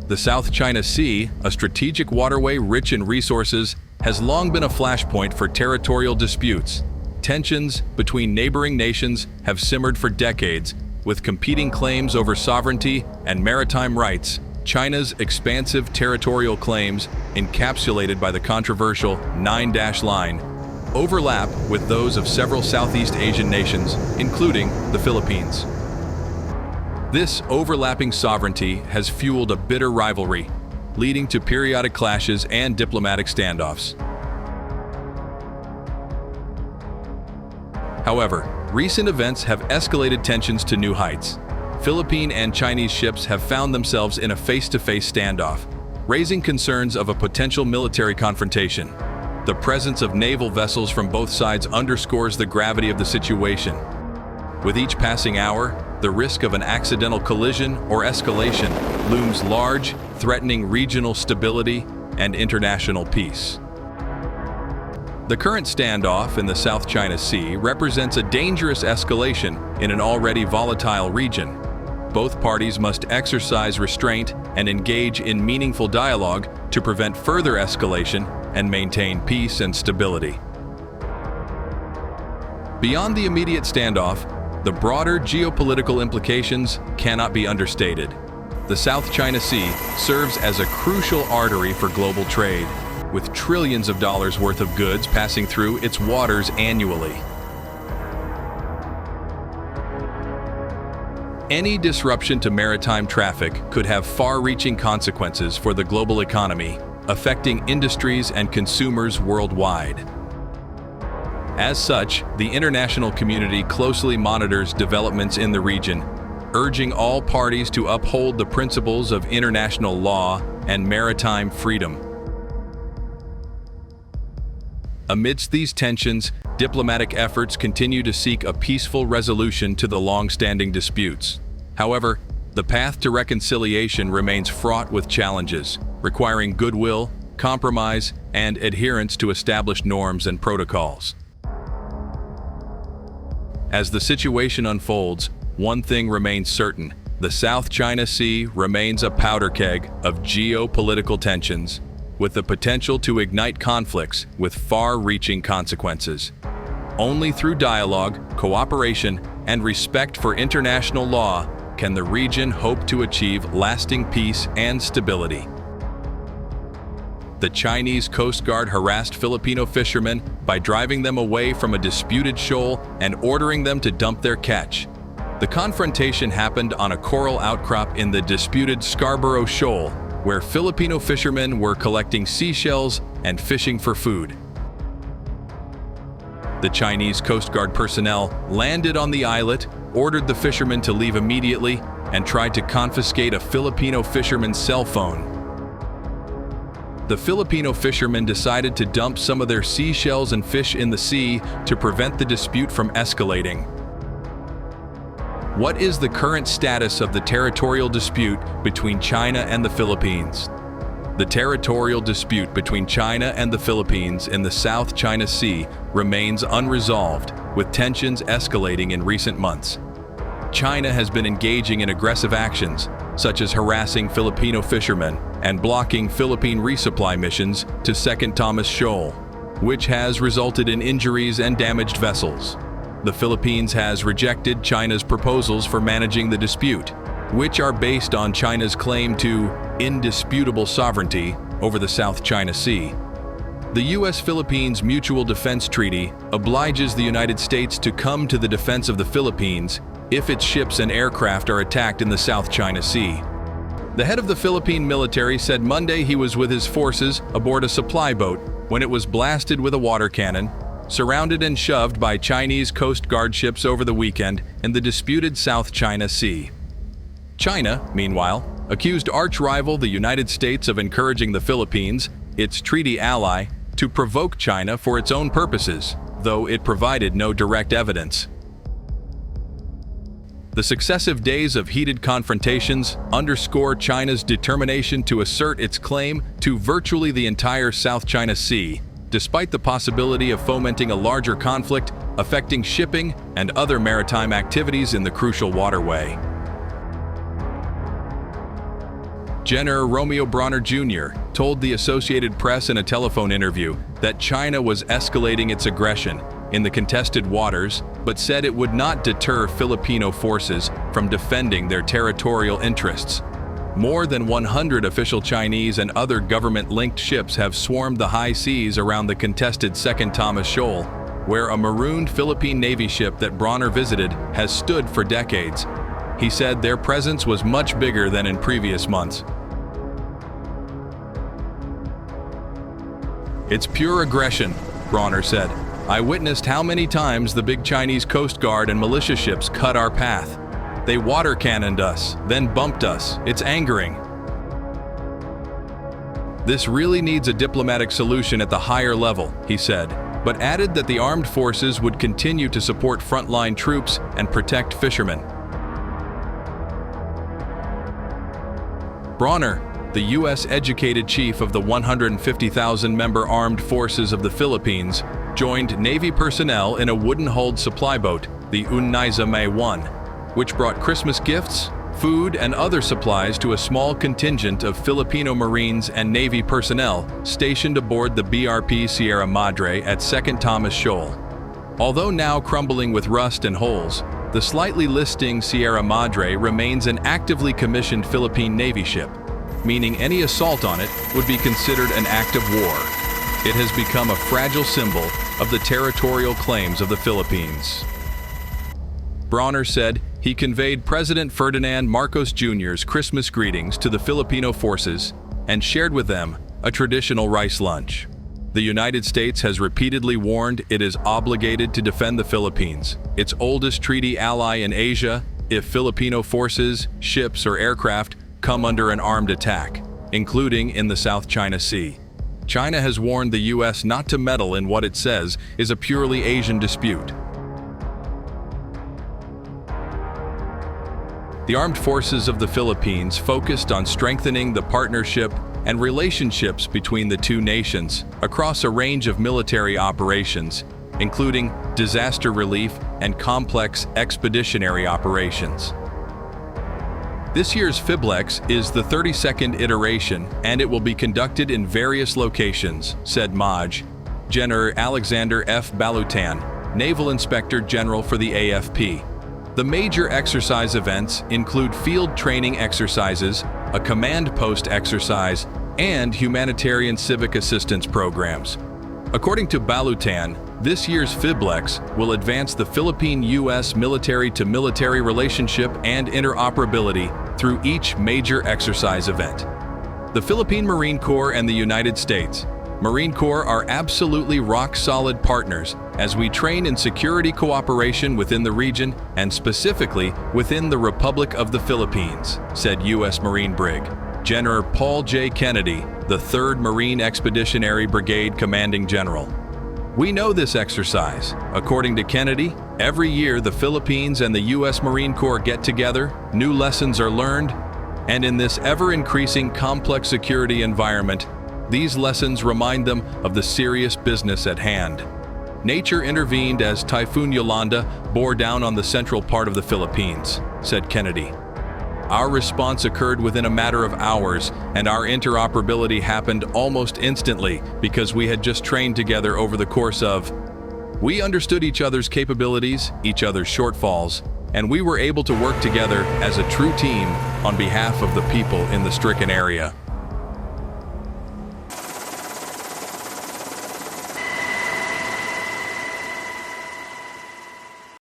The South China Sea, a strategic waterway rich in resources, has long been a flashpoint for territorial disputes. Tensions between neighboring nations have simmered for decades, with competing claims over sovereignty and maritime rights. China's expansive territorial claims, encapsulated by the controversial Nine-Dash Line, overlap with those of several Southeast Asian nations, including the Philippines. This overlapping sovereignty has fueled a bitter rivalry, leading to periodic clashes and diplomatic standoffs. However, recent events have escalated tensions to new heights. Philippine and Chinese ships have found themselves in a face-to-face standoff, raising concerns of a potential military confrontation. The presence of naval vessels from both sides underscores the gravity of the situation. With each passing hour, the risk of an accidental collision or escalation looms large, threatening regional stability and international peace. The current standoff in the South China Sea represents a dangerous escalation in an already volatile region. Both parties must exercise restraint and engage in meaningful dialogue to prevent further escalation and maintain peace and stability. Beyond the immediate standoff, the broader geopolitical implications cannot be understated. The South China Sea serves as a crucial artery for global trade, with trillions of dollars worth of goods passing through its waters annually. Any disruption to maritime traffic could have far-reaching consequences for the global economy, affecting industries and consumers worldwide. As such, the international community closely monitors developments in the region, urging all parties to uphold the principles of international law and maritime freedom. Amidst these tensions, diplomatic efforts continue to seek a peaceful resolution to the long-standing disputes. However, the path to reconciliation remains fraught with challenges, requiring goodwill, compromise, and adherence to established norms and protocols. As the situation unfolds, one thing remains certain: the South China Sea remains a powder keg of geopolitical tensions, with the potential to ignite conflicts with far-reaching consequences. Only through dialogue, cooperation, and respect for international law can the region hope to achieve lasting peace and stability. The Chinese Coast Guard harassed Filipino fishermen by driving them away from a disputed shoal and ordering them to dump their catch. The confrontation happened on a coral outcrop in the disputed Scarborough Shoal, where Filipino fishermen were collecting seashells and fishing for food. The Chinese Coast Guard personnel landed on the islet, ordered the fishermen to leave immediately, and tried to confiscate a Filipino fisherman's cell phone. The Filipino fishermen decided to dump some of their seashells and fish in the sea to prevent the dispute from escalating. What is the current status of the territorial dispute between China and the Philippines? The territorial dispute between China and the Philippines in the South China Sea remains unresolved, with tensions escalating in recent months. China has been engaging in aggressive actions, such as harassing Filipino fishermen and blocking Philippine resupply missions to Second Thomas Shoal, which has resulted in injuries and damaged vessels. The Philippines has rejected China's proposals for managing the dispute, which are based on China's claim to indisputable sovereignty over the South China Sea. The U.S.-Philippines Mutual Defense Treaty obliges the United States to come to the defense of the Philippines if its ships and aircraft are attacked in the South China Sea. The head of the Philippine military said Monday he was with his forces aboard a supply boat when it was blasted with a water cannon, surrounded and shoved by Chinese Coast Guard ships over the weekend in the disputed South China Sea. China, meanwhile, accused arch-rival the United States of encouraging the Philippines, its treaty ally, to provoke China for its own purposes, though it provided no direct evidence. The successive days of heated confrontations underscore China's determination to assert its claim to virtually the entire South China Sea, despite the possibility of fomenting a larger conflict affecting shipping and other maritime activities in the crucial waterway. General Romeo Bronner Jr. told the Associated Press in a telephone interview that China was escalating its aggression in the contested waters, but said it would not deter Filipino forces from defending their territorial interests. More than 100 official Chinese and other government-linked ships have swarmed the high seas around the contested Second Thomas Shoal, where a marooned Philippine Navy ship that Bronner visited has stood for decades. He said their presence was much bigger than in previous months. "It's pure aggression," Bronner said. "I witnessed how many times the big Chinese Coast Guard and militia ships cut our path. They water cannoned us, then bumped us. It's angering. This really needs a diplomatic solution at the higher level," he said, but added that the armed forces would continue to support frontline troops and protect fishermen. Bronner, the U.S.-educated chief of the 150,000-member Armed Forces of the Philippines, joined Navy personnel in a wooden-hulled supply boat, the Unaiza May 1, which brought Christmas gifts, food, and other supplies to a small contingent of Filipino Marines and Navy personnel stationed aboard the BRP Sierra Madre at Second Thomas Shoal. Although now crumbling with rust and holes, the slightly listing Sierra Madre remains an actively commissioned Philippine Navy ship, meaning any assault on it would be considered an act of war. It has become a fragile symbol of the territorial claims of the Philippines. Bronner said he conveyed President Ferdinand Marcos Jr.'s Christmas greetings to the Filipino forces and shared with them a traditional rice lunch. The United States has repeatedly warned it is obligated to defend the Philippines, its oldest treaty ally in Asia, if Filipino forces, ships, or aircraft come under an armed attack, including in the South China Sea. China has warned the U.S. not to meddle in what it says is a purely Asian dispute. The armed forces of the Philippines focused on strengthening the partnership and relationships between the two nations across a range of military operations, including disaster relief and complex expeditionary operations. This year's PHIBLEX is the 32nd iteration, and it will be conducted in various locations, said MAJ. General Alexander F. Balutan, Naval Inspector General for the AFP. The major exercise events include field training exercises, a command post exercise, and humanitarian civic assistance programs. According to Balutan, this year's PHIBLEX will advance the Philippine-U.S. military-to-military relationship and interoperability through each major exercise event. The Philippine Marine Corps and the United States Marine Corps are absolutely rock-solid partners as we train in security cooperation within the region and specifically within the Republic of the Philippines, said U.S. Marine Brig. General Paul J. Kennedy, the 3rd Marine Expeditionary Brigade Commanding General. We know this exercise. According to Kennedy, every year the Philippines and the U.S. Marine Corps get together, new lessons are learned, and in this ever-increasing complex security environment, these lessons remind them of the serious business at hand. Nature intervened as Typhoon Yolanda bore down on the central part of the Philippines, said Kennedy. Our response occurred within a matter of hours, and our interoperability happened almost instantly because we had just trained together over the course of. We understood each other's capabilities, each other's shortfalls, and we were able to work together as a true team on behalf of the people in the stricken area.